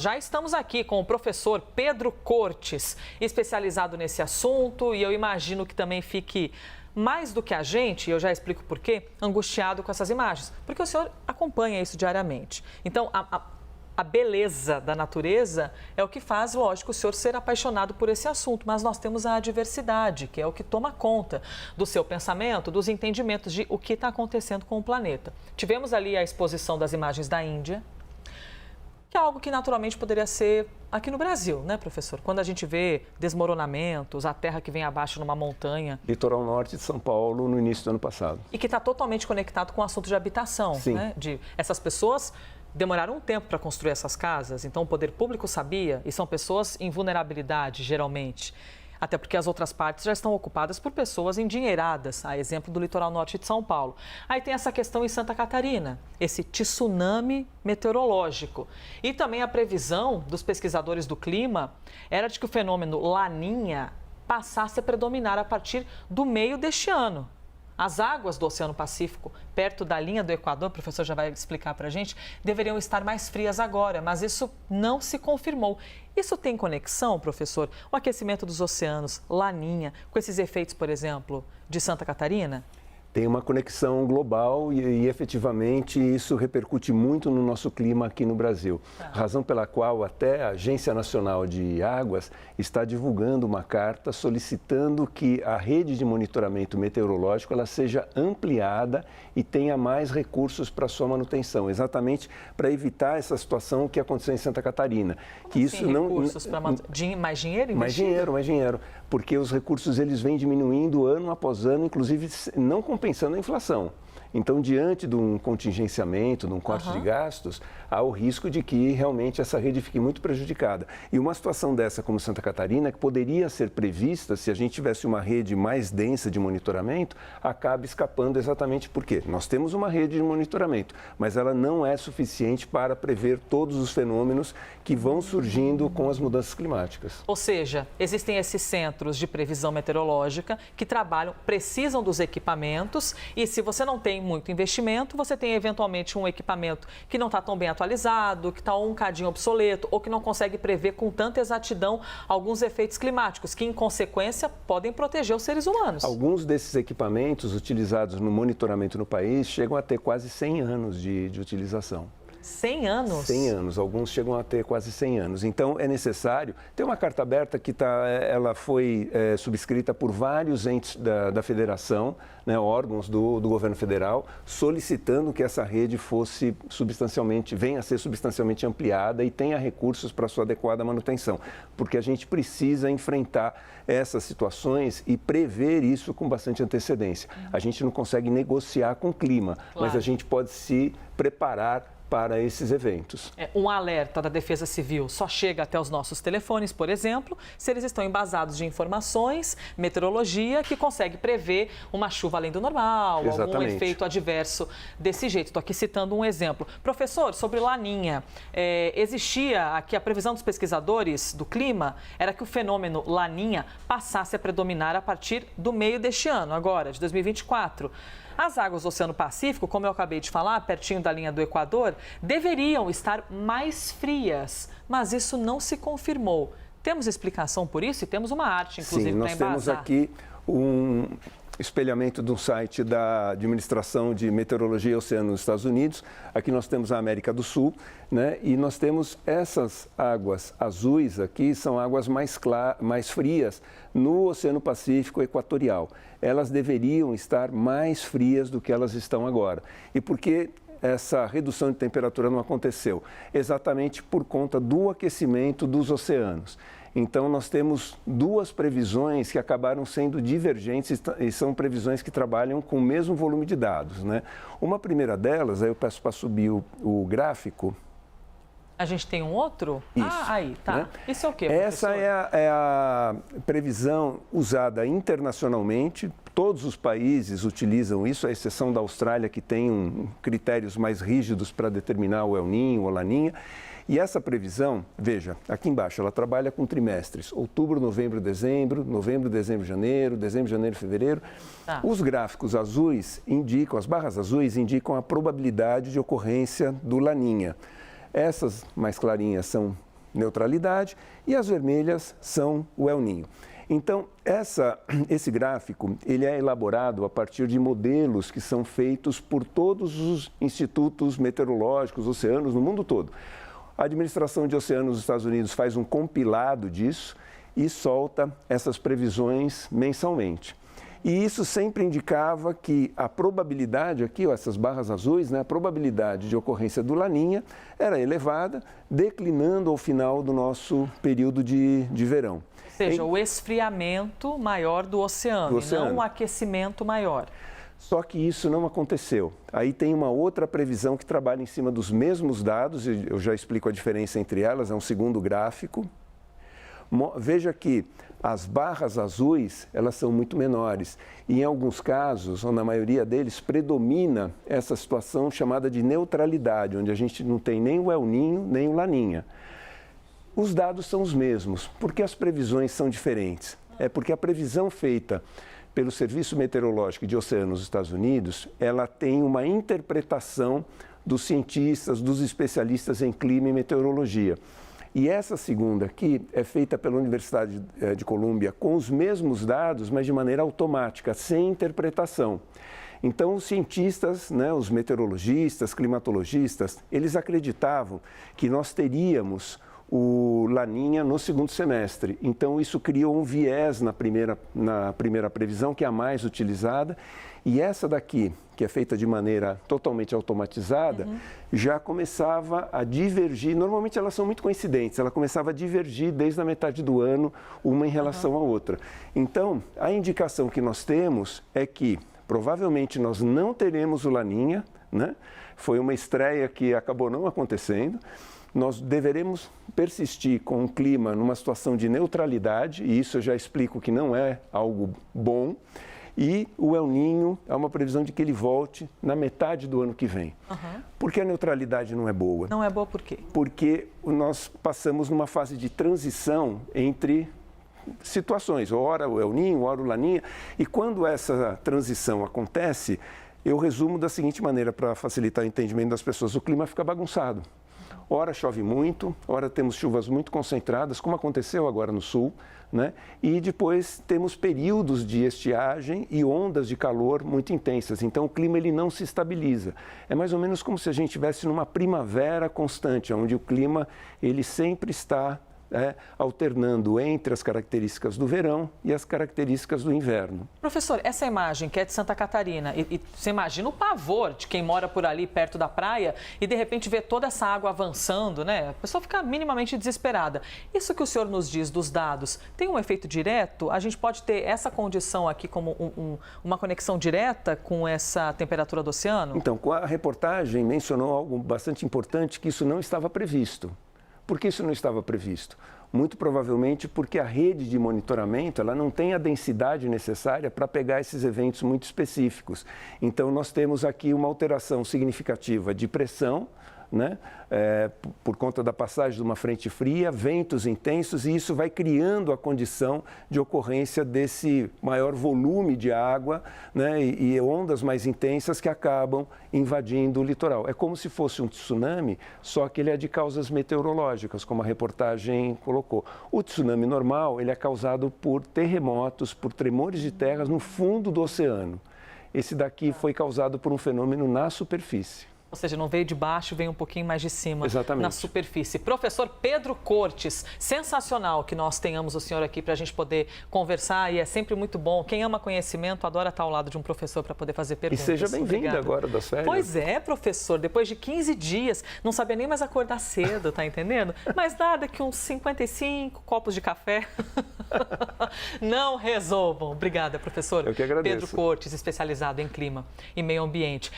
Já estamos aqui com o professor Pedro Cortes, especializado nesse assunto, e eu imagino que também fique mais do que a gente, e eu já explico por quê, angustiado com essas imagens, porque o senhor acompanha isso diariamente. Então, a beleza da natureza é o que faz, lógico, o senhor ser apaixonado por esse assunto, mas nós temos a adversidade, que é o que toma conta do seu pensamento, dos entendimentos de o que está acontecendo com o planeta. Tivemos ali a exposição das imagens da Índia, que é algo que naturalmente poderia ser aqui no Brasil, né, professor? Quando a gente vê desmoronamentos, a terra que vem abaixo numa montanha. Litoral norte de São Paulo no início do ano passado. E que está totalmente conectado com o assunto de habitação, Sim. né? Essas pessoas demoraram um tempo para construir essas casas, então o poder público sabia, e são pessoas em vulnerabilidade, geralmente. Até porque as outras partes já estão ocupadas por pessoas endinheiradas, a exemplo do litoral norte de São Paulo. Aí tem essa questão em Santa Catarina, esse tsunami meteorológico. E também a previsão dos pesquisadores do clima era de que o fenômeno Laninha passasse a predominar a partir do meio deste ano. As águas do Oceano Pacífico, perto da linha do Equador, o professor já vai explicar para a gente, deveriam estar mais frias agora, mas isso não se confirmou. Isso tem conexão, professor? O aquecimento dos oceanos, Laninha, com esses efeitos, por exemplo, de Santa Catarina? Tem uma conexão global e efetivamente isso repercute muito no nosso clima aqui no Brasil. Razão pela qual até a Agência Nacional de Águas está divulgando uma carta solicitando que a rede de monitoramento meteorológico ela seja ampliada e tenha mais recursos para sua manutenção, exatamente para evitar essa situação que aconteceu em Santa Catarina. Como que assim, isso não recursos para mais dinheiro investido? Mais dinheiro, porque os recursos eles vêm diminuindo ano após ano, inclusive não compensando a inflação. Então, diante de um contingenciamento, de um corte de gastos, há o risco de que realmente essa rede fique muito prejudicada. E uma situação dessa como Santa Catarina, que poderia ser prevista se a gente tivesse uma rede mais densa de monitoramento, acaba escapando exatamente por quê? Nós temos uma rede de monitoramento, mas ela não é suficiente para prever todos os fenômenos que vão surgindo com as mudanças climáticas. Ou seja, existem esses centros de previsão meteorológica que trabalham, precisam dos equipamentos e se você não tem muito investimento, você tem eventualmente um equipamento que não está tão bem atualizado, que está um cadinho obsoleto ou que não consegue prever com tanta exatidão alguns efeitos climáticos que, em consequência, podem proteger os seres humanos. Alguns desses equipamentos utilizados no monitoramento no país chegam a ter quase 100 anos de utilização. 100 anos? 100 anos, alguns chegam a ter quase 100 anos. Então, é necessário... Tem uma carta aberta que ela foi subscrita por vários entes da federação, né, órgãos do governo federal, solicitando que essa rede venha a ser substancialmente ampliada e tenha recursos para sua adequada manutenção. Porque a gente precisa enfrentar essas situações e prever isso com bastante antecedência. A gente não consegue negociar com o clima, mas a gente pode se preparar para esses eventos. Um alerta da Defesa Civil só chega até os nossos telefones, por exemplo, se eles estão embasados de informações, meteorologia, que consegue prever uma chuva além do normal, algum efeito adverso desse jeito. Estou aqui citando um exemplo. Professor, sobre Laninha, existia aqui a previsão dos pesquisadores do clima, era que o fenômeno Laninha passasse a predominar a partir do meio deste ano, agora, de 2024. As águas do Oceano Pacífico, como eu acabei de falar, pertinho da linha do Equador, deveriam estar mais frias, mas isso não se confirmou. Temos explicação por isso e temos uma arte, inclusive, para embasar. Sim, nós temos aqui um espelhamento do site da Administração de Meteorologia e Oceano dos Estados Unidos. Aqui nós temos a América do Sul, né? E nós temos essas águas azuis aqui, são águas mais frias no Oceano Pacífico Equatorial. Elas deveriam estar mais frias do que elas estão agora. E por que essa redução de temperatura não aconteceu? Exatamente por conta do aquecimento dos oceanos. Então, nós temos duas previsões que acabaram sendo divergentes e são previsões que trabalham com o mesmo volume de dados, né? Uma primeira delas, aí eu peço para subir o gráfico. A gente tem um outro? Isso, aí, tá. né? Isso é o quê, professor? Essa é a previsão usada internacionalmente. Todos os países utilizam isso, à exceção da Austrália, que tem critérios mais rígidos para determinar o El Niño ou Laninha. E essa previsão, veja, aqui embaixo, ela trabalha com trimestres, outubro, novembro, dezembro, janeiro, fevereiro. Os gráficos azuis indicam, as barras azuis indicam a probabilidade de ocorrência do Laninha. Essas mais clarinhas são neutralidade, e as vermelhas são o El Niño. Então, esse gráfico ele é elaborado a partir de modelos que são feitos por todos os institutos meteorológicos, oceanos, no mundo todo. A Administração de Oceanos dos Estados Unidos faz um compilado disso e solta essas previsões mensalmente. E isso sempre indicava que a probabilidade aqui, ó, essas barras azuis, né, a probabilidade de ocorrência do Laninha era elevada, declinando ao final do nosso período de verão. Ou seja, o esfriamento maior do oceano, e não o aquecimento maior. Só que isso não aconteceu. Aí tem uma outra previsão que trabalha em cima dos mesmos dados, e eu já explico a diferença entre elas, é um segundo gráfico. Veja que as barras azuis, elas são muito menores. E em alguns casos, ou na maioria deles, predomina essa situação chamada de neutralidade, onde a gente não tem nem o El Niño, nem o Laninha. Os dados são os mesmos. Por que as previsões são diferentes? É porque a previsão feita pelo Serviço Meteorológico de Oceanos dos Estados Unidos, ela tem uma interpretação dos cientistas, dos especialistas em clima e meteorologia. E essa segunda aqui é feita pela Universidade de Colômbia com os mesmos dados, mas de maneira automática, sem interpretação. Então, os cientistas, né, os meteorologistas, climatologistas, eles acreditavam que nós teríamos o Laninha no segundo semestre. Então, isso criou um viés na primeira previsão, que é a mais utilizada. E essa daqui, que é feita de maneira totalmente automatizada, já começava a divergir. Normalmente elas são muito coincidentes, ela começava a divergir desde a metade do ano, uma em relação à outra. Então, a indicação que nós temos é que provavelmente nós não teremos o Laninha, né? Foi uma estreia que acabou não acontecendo. Nós deveremos persistir com o clima numa situação de neutralidade, e isso eu já explico que não é algo bom. E o El Niño é uma previsão de que ele volte na metade do ano que vem. Por que a neutralidade não é boa? Não é boa por quê? Porque nós passamos numa fase de transição entre situações, ora o El Niño, ora o Laninha, e quando essa transição acontece, eu resumo da seguinte maneira para facilitar o entendimento das pessoas: o clima fica bagunçado. Ora chove muito, ora temos chuvas muito concentradas, como aconteceu agora no sul, né? E depois temos períodos de estiagem e ondas de calor muito intensas. Então o clima ele não se estabiliza. É mais ou menos como se a gente estivesse numa primavera constante, onde o clima ele sempre está alternando entre as características do verão e as características do inverno. Professor, essa imagem que é de Santa Catarina, e você imagina o pavor de quem mora por ali perto da praia e de repente vê toda essa água avançando, né? A pessoa fica minimamente desesperada. Isso que o senhor nos diz dos dados, tem um efeito direto? A gente pode ter essa condição aqui como uma conexão direta com essa temperatura do oceano? Então, a reportagem mencionou algo bastante importante, que isso não estava previsto. Por que isso não estava previsto? Muito provavelmente porque a rede de monitoramento ela não tem a densidade necessária para pegar esses eventos muito específicos. Então, nós temos aqui uma alteração significativa de pressão, né? Por conta da passagem de uma frente fria, ventos intensos, e isso vai criando a condição de ocorrência desse maior volume de água, né? E ondas mais intensas que acabam invadindo o litoral. É como se fosse um tsunami, só que ele é de causas meteorológicas, como a reportagem colocou. O tsunami normal ele é causado por terremotos, por tremores de terras no fundo do oceano. Esse daqui foi causado por um fenômeno na superfície. Ou seja, não veio de baixo, veio um pouquinho mais de cima. Exatamente. Na superfície. Professor Pedro Cortes, sensacional que nós tenhamos o senhor aqui para a gente poder conversar, e é sempre muito bom. Quem ama conhecimento adora estar ao lado de um professor para poder fazer perguntas. E seja bem-vindo agora das férias. Pois é, professor, depois de 15 dias, não sabia nem mais acordar cedo, tá entendendo? Mas nada que uns 55 copos de café não resolvam. Obrigada, professor. Eu que agradeço. Pedro Cortes, especializado em clima e meio ambiente.